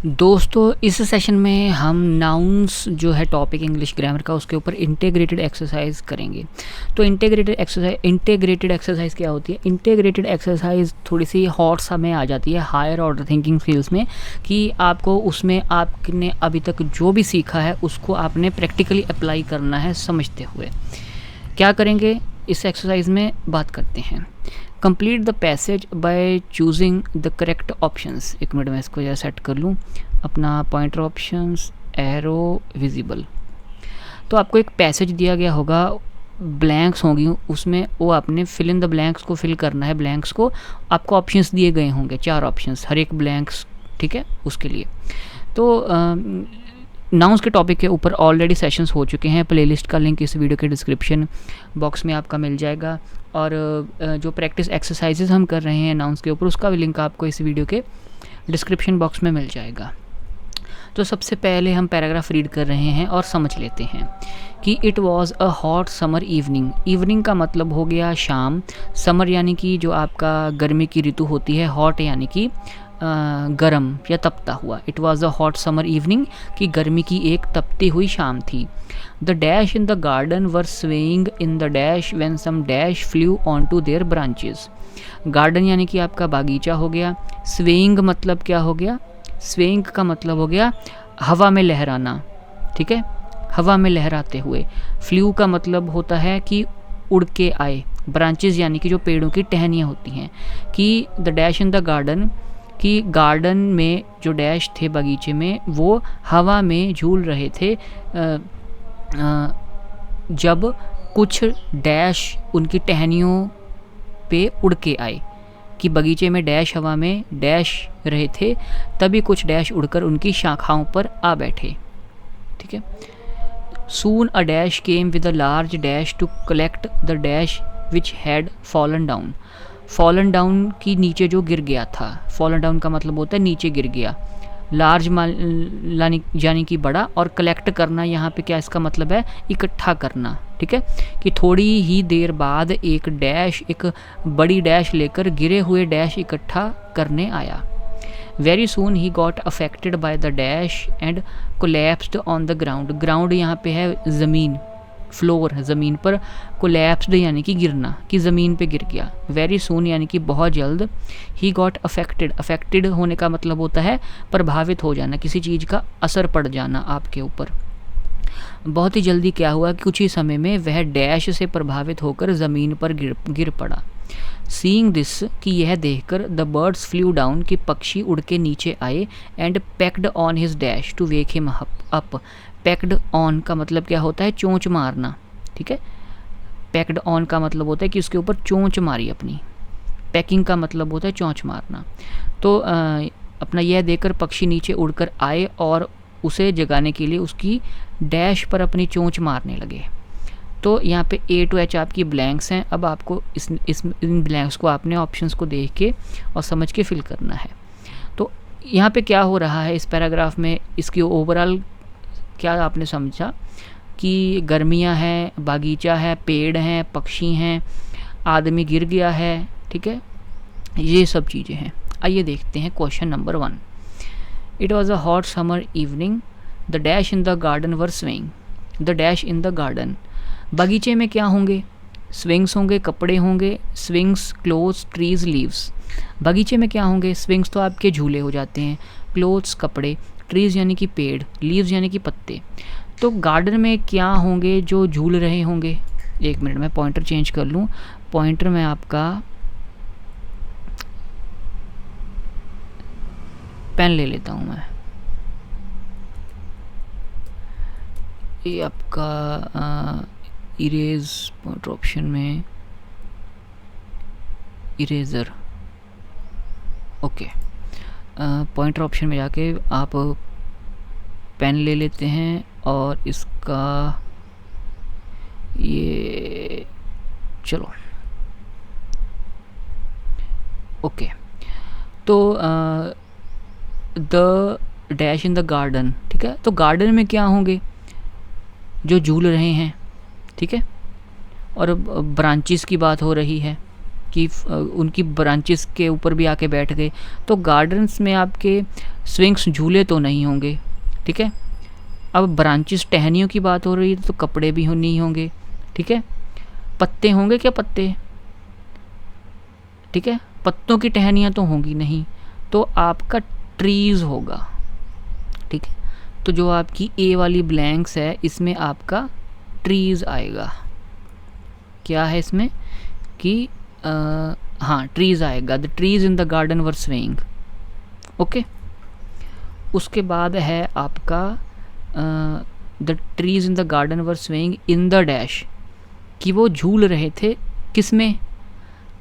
दोस्तों इस सेशन में हम नाउन्स जो है टॉपिक इंग्लिश ग्रामर का उसके ऊपर इंटीग्रेटेड एक्सरसाइज करेंगे। तो इंटीग्रेटेड एक्सरसाइज क्या होती है? इंटीग्रेटेड एक्सरसाइज थोड़ी सी हॉट सा में आ जाती है हायर ऑर्डर थिंकिंग स्किल्स में, कि आपको उसमें आपने अभी तक जो भी सीखा है उसको आपने प्रैक्टिकली अप्लाई करना है समझते हुए। क्या करेंगे इस एक्सरसाइज में बात करते हैं। Complete the passage by choosing the correct options. एक मिनट में इसको जरा सेट कर लूँ अपना पॉइंटर ऑप्शंस एरो विजिबल। तो आपको एक पैसेज दिया गया होगा, ब्लैंक्स होंगी उसमें, वो आपने फिल इन द ब्लैंक्स को फिल करना है। ब्लैंक्स को आपको ऑप्शंस दिए गए होंगे, 4 ऑप्शंस हर एक ब्लैंक्स, ठीक है, उसके लिए। तो नाउन्स के टॉपिक के ऊपर ऑलरेडी सेशंस हो चुके हैं। प्लेलिस्ट का लिंक इस वीडियो के डिस्क्रिप्शन बॉक्स में आपका मिल जाएगा, और जो प्रैक्टिस एक्सरसाइजेज हम कर रहे हैं नाउन्स के ऊपर उसका भी लिंक आपको इस वीडियो के डिस्क्रिप्शन बॉक्स में मिल जाएगा। तो सबसे पहले हम पैराग्राफ रीड कर रहे हैं और समझ लेते हैं कि it was a hot summer evening. Evening का मतलब हो गया शाम, समर यानी कि जो आपका गर्मी की ऋतु होती है, हॉट यानी कि गरम या तपता हुआ। It was a hot summer evening कि गर्मी की एक तपती हुई शाम थी। The dash in the garden were swaying in the dash when some dash flew on to their branches. Garden यानी कि आपका बागीचा हो गया। स्वेइंग मतलब क्या हो गया? स्वेइंग का मतलब हो गया हवा में लहराना, ठीक है, हवा में लहराते हुए। फ्लू का मतलब होता है कि उड़ के आए। ब्रांचेस यानी कि जो पेड़ों की टहनियाँ होती हैं। कि the dash in the garden कि गार्डन में जो डैश थे बगीचे में वो हवा में झूल रहे थे जब कुछ डैश उनकी टहनियों पे उड़ के आए। कि बगीचे में डैश हवा में डैश रहे थे, तभी कुछ डैश उड़कर उनकी शाखाओं पर आ बैठे, ठीक है। Soon a dash came with a large dash to collect the dash which had fallen down. Fallen down की नीचे जो गिर गया था। फॉलन डाउन का मतलब होता है नीचे गिर गया। लार्ज यानी कि बड़ा, और कलेक्ट करना यहाँ पे क्या इसका मतलब है? इकट्ठा करना, ठीक है। कि थोड़ी ही देर बाद एक डैश एक बड़ी डैश लेकर गिरे हुए डैश इकट्ठा करने आया। Very soon he got affected by the dash and collapsed on the ground. Ground यहाँ पे है ज़मीन, फ्लोर है ज़मीन पर। कोलैप्स्ड यानी कि गिरना, कि ज़मीन पे गिर गया। वेरी सून यानी कि बहुत जल्द। ही गॉट अफेक्टेड, अफेक्टेड होने का मतलब होता है प्रभावित हो जाना, किसी चीज़ का असर पड़ जाना आपके ऊपर। बहुत ही जल्दी क्या हुआ कि कुछ ही समय में वह डैश से प्रभावित होकर ज़मीन पर गिर पड़ा। सीइंग दिस कि यह देखकर द बर्ड्स फ्लू डाउन कि पक्षी उड़ के नीचे आए। And packed on his dash to wake him up. Packed on का मतलब क्या होता है? चोंच मारना, ठीक है। पैक्ड ऑन का मतलब होता है कि उसके ऊपर चोंच मारी अपनी। पैकिंग का मतलब होता है चोंच मारना। तो अपना यह देखकर पक्षी नीचे उड़कर आए और उसे जगाने के लिए उसकी डैश पर अपनी चोंच मारने लगे। तो यहाँ पे A to H आपकी ब्लैंक्स हैं। अब आपको इन ब्लैंक्स को आपने ऑप्शंस को देख के और समझ के फिल करना है। तो यहाँ पे क्या हो रहा है इस पैराग्राफ में, इसकी ओवरऑल क्या आपने समझा कि गर्मियाँ हैं, बागीचा है, पेड़ हैं, पक्षी हैं, आदमी गिर गया है, ठीक है, ये सब चीज़ें हैं। आइए देखते हैं question number 1। It was a hot summer evening the dash in the garden were swing. The dash in the garden, बगीचे में क्या होंगे? स्विंग्स होंगे, कपड़े होंगे। Swings, clothes, trees, leaves. बगीचे में क्या होंगे? स्विंग्स तो आपके झूले हो जाते हैं, क्लोथ्स कपड़े, ट्रीज यानी कि पेड़, लीव्स यानी कि पत्ते। तो गार्डन में क्या होंगे जो झूल रहे होंगे? एक मिनट में पॉइंटर चेंज कर लूँ। पॉइंटर में आपका पेन ले लेता हूँ मैं। ये आपका इरेज पॉइंटर ऑप्शन में इरेज़र, ओके। पॉइंटर ऑप्शन में जाके आप पेन ले लेते हैं और इसका ये चलो ओके। तो the dash in the garden, ठीक है। तो गार्डन में क्या होंगे? जो झूल रहे हैं, ठीक है। और ब्रांचेस की बात हो रही है, कि उनकी ब्रांचेस के ऊपर भी आके बैठ गए। तो गार्डन्स में आपके स्विंग्स झूले तो नहीं होंगे, ठीक है। अब ब्रांचेस टहनियों की बात हो रही है तो कपड़े भी नहीं होंगे, ठीक है। पत्ते होंगे क्या, पत्ते, ठीक है, पत्तों की टहनियाँ तो होंगी नहीं, तो आपका ट्रीज़ होगा, ठीक है। तो जो आपकी ए वाली ब्लैंक्स है इसमें आपका ट्रीज़ आएगा। क्या है इसमें कि हाँ ट्रीज़ आएगा, the trees in the garden were swaying, okay. उसके बाद है आपका the trees in the garden were swaying in the dash, कि वो झूल रहे थे किस में,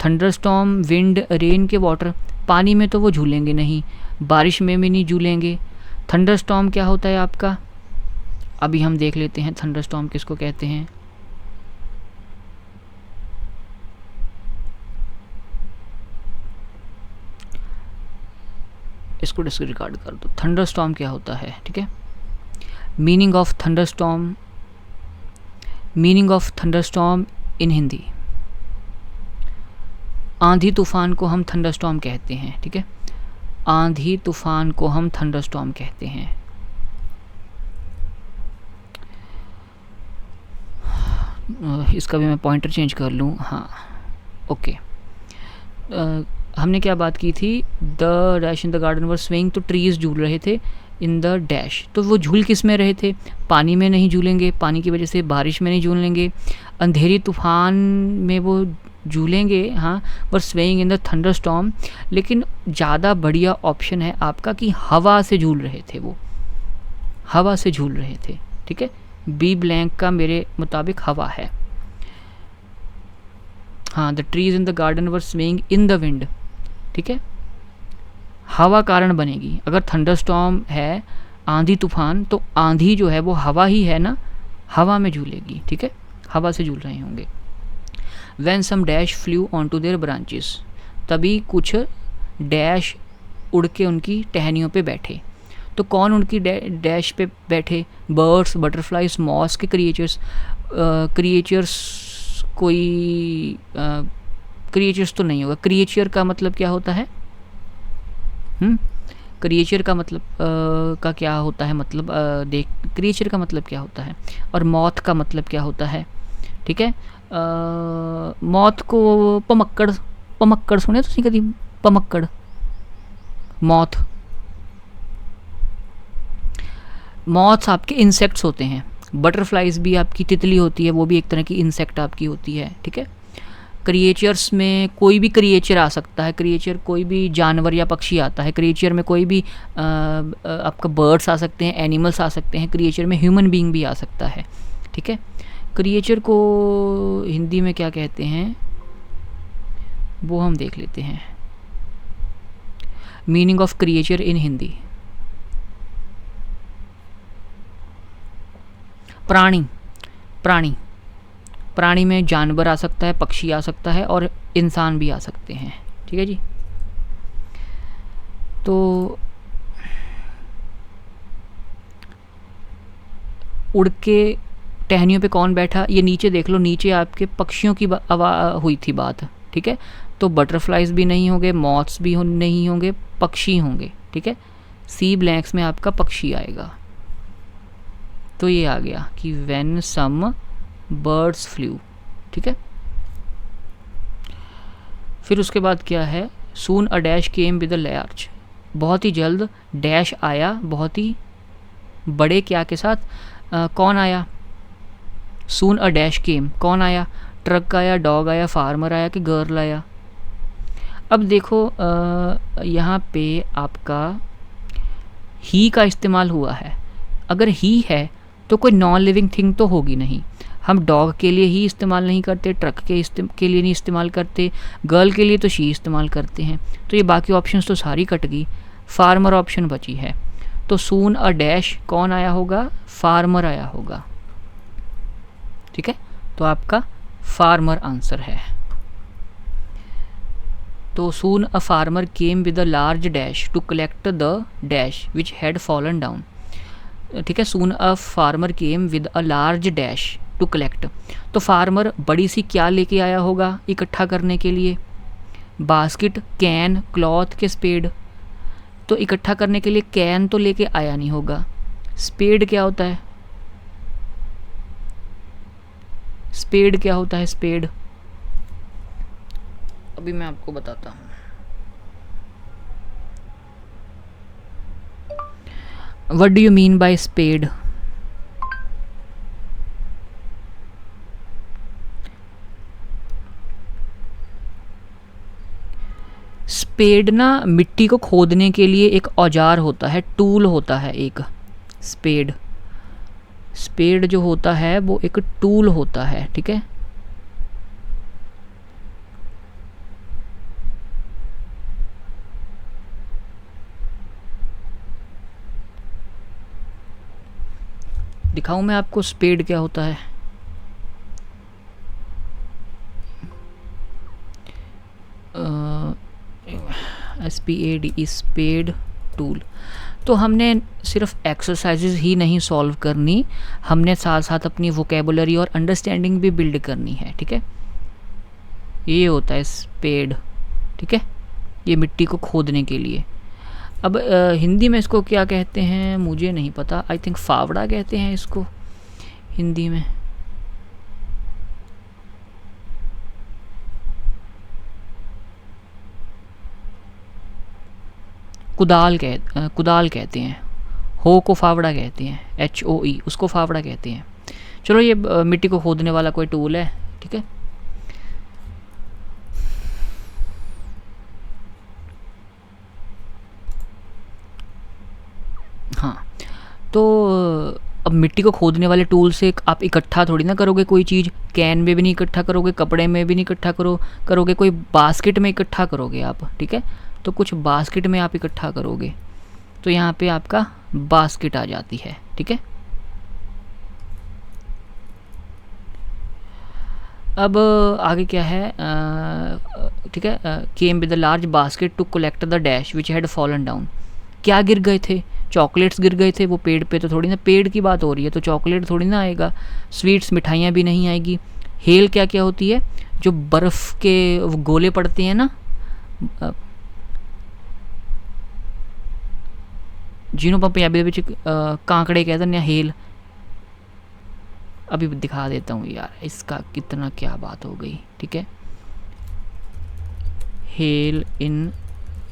थंडरस्टॉर्म, विंड, रेन के वाटर। पानी में तो वो झूलेंगे नहीं, बारिश में भी नहीं झूलेंगे। थंडरस्टॉर्म क्या होता है आपका, अभी हम देख लेते हैं थंडरस्टॉर्म किसको कहते हैं। इसको डिस्कार्ड कर दो। थंडरस्टॉर्म क्या होता है, ठीक है। Meaning of thunderstorm, meaning of thunderstorm in Hindi, आंधी तूफान को हम थंडरस्टॉर्म कहते हैं, ठीक है। आंधी तूफान को हम थंडरस्टॉर्म कहते हैं। इसका भी मैं पॉइंटर चेंज कर लूँ, हाँ ओके। हमने क्या बात की थी, the dash in the garden were swing, तो ट्रीज झूल रहे थे इन द डैश, तो वो झूल किस में रहे थे, पानी में नहीं झूलेंगे, पानी की वजह से बारिश में नहीं झूलेंगे। अंधेरी तूफान में वो झूलेंगे, हाँ, पर स्वेइंग इन द थंडरस्टॉर्म। लेकिन ज़्यादा बढ़िया ऑप्शन है आपका कि हवा से झूल रहे थे, वो हवा से झूल रहे थे, ठीक है। बी ब्लैंक का मेरे मुताबिक हवा है, हाँ। The trees in the garden were swaying in the wind, ठीक है। हवा कारण बनेगी, अगर थंडरस्टॉर्म है आंधी तूफान, तो आंधी जो है वो हवा ही है ना, हवा में झूलेगी, ठीक है, हवा से झूल रहे होंगे। When some dash flew onto their branches, तभी कुछ डैश उड़ के उनकी टहनियों पे बैठे। तो कौन उनकी डैश पे बैठे, बर्ड्स, बटरफ्लाइज, मॉस के क्रिएचर्स। क्रिएचर्स कोई क्रिएचर्स तो नहीं होगा। क्रिएचर का मतलब क्या होता है, क्रिएचर का मतलब का क्या होता है, मतलब देख क्रिएचर का मतलब क्या होता है, और मौत का मतलब क्या होता है, ठीक है। मौत को पमक्कड़, पमक्कड़ सुने तुसी कदी, पमक्कड़, मौत, मॉथ्स आपके इंसेक्ट्स होते हैं। बटरफ्लाइज भी आपकी तितली होती है, वो भी एक तरह की इंसेक्ट आपकी होती है, ठीक है। क्रिएचर्स में कोई भी क्रिएचर आ सकता है, क्रिएचर कोई भी जानवर या पक्षी आता है। क्रिएचर में कोई भी आपका बर्ड्स आ सकते हैं, एनिमल्स आ सकते हैं। क्रिएचर में ह्यूमन बीइंग भी आ सकता है, ठीक है। क्रिएचर को हिंदी में क्या कहते हैं वो हम देख लेते हैं। मीनिंग ऑफ क्रिएचर इन हिंदी, प्राणी, प्राणी, प्राणी में जानवर आ सकता है, पक्षी आ सकता है, और इंसान भी आ सकते हैं, ठीक है जी। तो उड़ के टहनियों पे कौन बैठा, ये नीचे देख लो, नीचे आपके पक्षियों की हुई थी बात, ठीक है। तो बटरफ्लाइज भी नहीं होंगे, मॉथ्स भी नहीं होंगे, पक्षी होंगे, ठीक है। सी ब्लैंक्स में आपका पक्षी आएगा। तो ये आ गया कि व्हेन सम बर्ड्स फ्लू, ठीक है। फिर उसके बाद क्या है, soon a dash came with a large, बहुत ही जल्द डैश आया, बहुत ही बड़े क्या के साथ, कौन आया, सून अ डैश केम, कौन आया, ट्रक आया, डॉग आया, फार्मर आया कि गर्ल आया। अब देखो यहाँ पे आपका ही का इस्तेमाल हुआ है। अगर ही है तो कोई नॉन लिविंग थिंग तो होगी नहीं। हम डॉग के लिए ही इस्तेमाल नहीं करते, ट्रक के लिए नहीं इस्तेमाल करते, गर्ल के लिए तो शी इस्तेमाल करते हैं। तो ये बाकी ऑप्शंस तो सारी कट गई, फार्मर ऑप्शन बची है। तो सून अ डैश कौन आया होगा, फार्मर आया होगा, ठीक है। तो आपका फार्मर आंसर है। तो soon a farmer came with a large dash to collect the dash which had fallen down, ठीक है। Soon a farmer came with a large dash to collect, तो फार्मर बड़ी सी क्या लेके आया होगा इकट्ठा करने के लिए, बास्केट, कैन, क्लॉथ के स्पेड। तो इकट्ठा करने के लिए कैन तो लेके आया नहीं होगा। स्पेड क्या होता है? स्पेड क्या होता है? स्पेड अभी मैं आपको बताता हूँ। What do you mean by spade? Spade ना मिट्टी को खोदने के लिए एक औजार होता है, टूल होता है एक। स्पेड, स्पेड जो होता है वो एक टूल होता है, ठीक है। दिखाऊं मैं आपको स्पेड क्या होता है? SPAD, spade tool. तो हमने सिर्फ एक्सरसाइजेज ही नहीं सॉल्व करनी, हमने साथ साथ अपनी वोकेबुलरी और अंडरस्टैंडिंग भी बिल्ड करनी है, ठीक है। ये होता है स्पेड, ठीक है, ये मिट्टी को खोदने के लिए। अब हिंदी में इसको क्या कहते हैं मुझे नहीं पता, आई थिंक फावड़ा कहते हैं इसको हिंदी में। कुदाल कहते हैं। हो को फावड़ा कहते हैं, HOE, उसको फावड़ा कहते हैं। चलो ये मिट्टी को खोदने वाला कोई टूल है, ठीक है। हाँ, तो अब मिट्टी को खोदने वाले टूल से आप इकट्ठा थोड़ी ना करोगे कोई चीज़। कैन में भी नहीं इकट्ठा करोगे, कपड़े में भी नहीं इकट्ठा करोगे, कोई बास्केट में इकट्ठा करोगे आप, ठीक है। तो कुछ बास्केट में आप इकट्ठा करोगे, तो यहाँ पे आपका बास्केट आ जाती है, ठीक है। अब आगे क्या है, ठीक है। Came with the large basket to collect the dash which had fallen down. क्या गिर गए थे? चॉकलेट्स गिर गए थे। वो पेड़ पे तो थोड़ी ना, पेड़ की बात हो रही है तो चॉकलेट थोड़ी ना आएगा, स्वीट्स मिठाइयाँ भी नहीं आएगी। हेल क्या क्या होती है? जो बर्फ़ के गोले पड़ते हैं ना, जिन्हों पर पंजाबी विच कांकड़े कह दें, हेल। अभी दिखा देता हूँ यार, इसका कितना क्या बात हो गई, ठीक है। हेल इन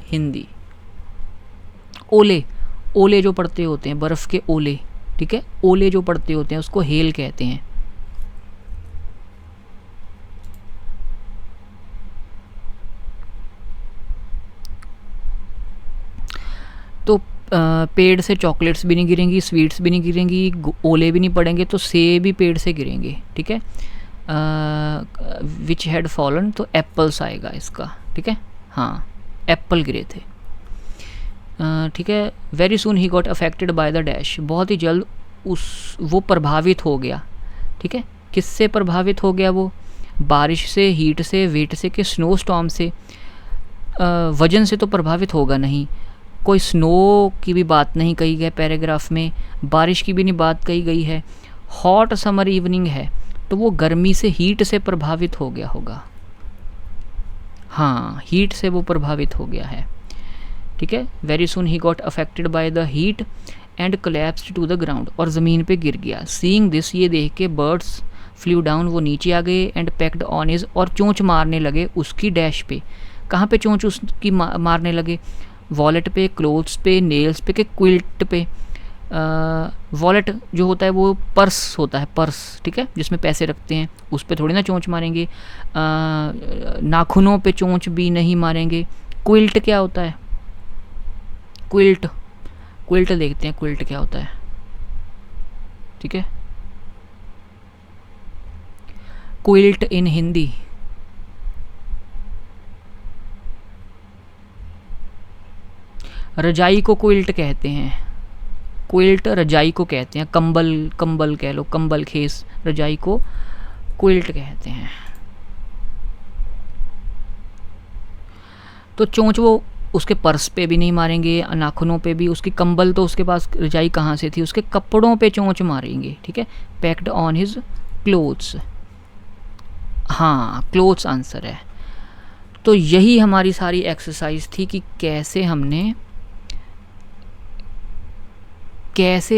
हिंदी, ओले, ओले जो पड़ते होते हैं, बर्फ़ के ओले, ठीक है। ओले जो पड़ते होते हैं उसको हेल कहते हैं। तो पेड़ से चॉकलेट्स भी नहीं गिरेंगी, स्वीट्स भी नहीं गिरेंगी, ओले भी नहीं पड़ेंगे, तो सेब भी पेड़ से गिरेंगे, ठीक है। विच हैड फॉलन, तो एप्पल्स आएगा इसका, ठीक है। हाँ, एप्पल गिरे थे, ठीक है। Very soon he got affected by the dash, बहुत ही जल्द वो प्रभावित हो गया, ठीक है। किससे प्रभावित हो गया वो? बारिश से, हीट से, वेट से, कि स्नो स्टॉर्म से? वजन से तो प्रभावित होगा नहीं, कोई स्नो की भी बात नहीं कही गई पैराग्राफ में, बारिश की भी नहीं बात कही गई है। हॉट समर इवनिंग है, तो वो गर्मी से, हीट से प्रभावित हो गया होगा। हाँ, हीट से वो प्रभावित हो गया है, ठीक है। Very soon he got affected by the heat and collapsed to the ground, और ज़मीन पे गिर गया। सीइंग दिस, ये देख के बर्ड्स फ्लू डाउन, वो नीचे आ गए। एंड पैक्ड ऑन हिज, और चोंच मारने लगे उसकी डैश पे। कहाँ पे चोंच उसकी मारने लगे? वॉलेट पे, क्लोथ्स पे, नेल्स पे, के क्विल्ट पे। वॉलेट जो होता है वो पर्स होता है, पर्स, ठीक है, जिसमें पैसे रखते हैं, उस पे थोड़ी ना चोंच मारेंगे। नाखूनों पे चोंच भी नहीं मारेंगे। क्विल्ट क्या होता है? क्विल्ट, क्विल्ट देखते हैं क्विल्ट क्या होता है, ठीक है। क्विल्ट इन हिंदी, रजाई को क्विल्ट कहते हैं। क्विल्ट रजाई को कहते हैं, कंबल, कंबल कह लो, कंबल खेस, रजाई को क्विल्ट कहते हैं। तो चोंच वो उसके पर्स पे भी नहीं मारेंगे, नाखूनों पे भी। उसकी कंबल, तो उसके पास रजाई कहाँ से थी? उसके कपड़ों पे चोंच मारेंगे, ठीक है। पैक्ड ऑन हिज क्लोथ्स, हाँ, क्लोथ्स आंसर है। तो यही हमारी सारी एक्सरसाइज थी कि कैसे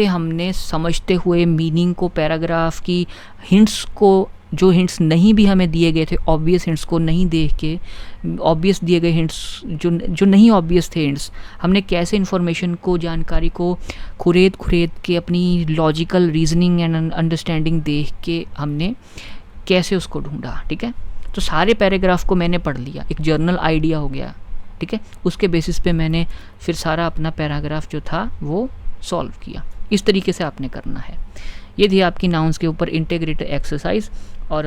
हमने समझते हुए मीनिंग को, पैराग्राफ की हिंट्स को, जो हिंट्स नहीं भी हमें दिए गए थे, ऑब्वियस हिंट्स को नहीं देख के, ऑब्वियस दिए गए हिंट्स जो नहीं ऑब्वियस थे हिंट्स, हमने कैसे इन्फॉर्मेशन को, जानकारी को खुरेद के अपनी लॉजिकल रीजनिंग एंड अंडरस्टैंडिंग देख के हमने कैसे उसको ढूंढा। ठीक है, तो सारे पैराग्राफ को मैंने पढ़ लिया, एक जर्नल आइडिया हो गया। ठीक है, उसके बेसिस पे मैंने फिर सारा अपना पैराग्राफ जो था वो सॉल्व किया। इस तरीके से आपने करना है। ये थी आपकी नाउन्स के ऊपर इंटीग्रेटेड एक्सरसाइज। और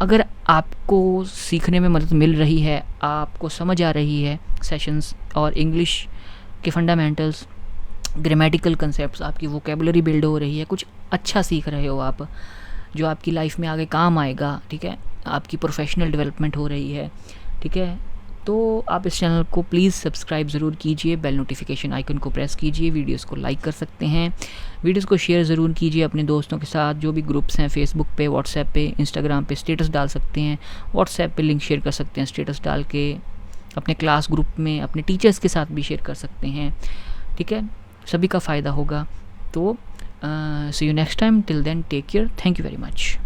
अगर आपको सीखने में मदद मिल रही है, आपको समझ आ रही है सेशंस और इंग्लिश के फंडामेंटल्स, ग्रामेटिकल कंसेप्ट्स, आपकी वोकेबलरी बिल्ड हो रही है, कुछ अच्छा सीख रहे हो आप, जो आपकी लाइफ में आगे काम आएगा, ठीक है, आपकी प्रोफेशनल डेवलपमेंट हो रही है, ठीक है, तो आप इस चैनल को प्लीज़ सब्सक्राइब ज़रूर कीजिए, बेल नोटिफिकेशन आइकन को प्रेस कीजिए, वीडियोस को लाइक कर सकते हैं, वीडियोस को शेयर ज़रूर कीजिए अपने दोस्तों के साथ। जो भी ग्रुप्स हैं फेसबुक पे, व्हाट्सएप पे, इंस्टाग्राम पे स्टेटस डाल सकते हैं, व्हाट्सएप पे लिंक शेयर कर सकते हैं स्टेटस डाल के, अपने क्लास ग्रुप में अपने टीचर्स के साथ भी शेयर कर सकते हैं। ठीक है, सभी का फ़ायदा होगा। तो see you next time, till then take care, thank you very much.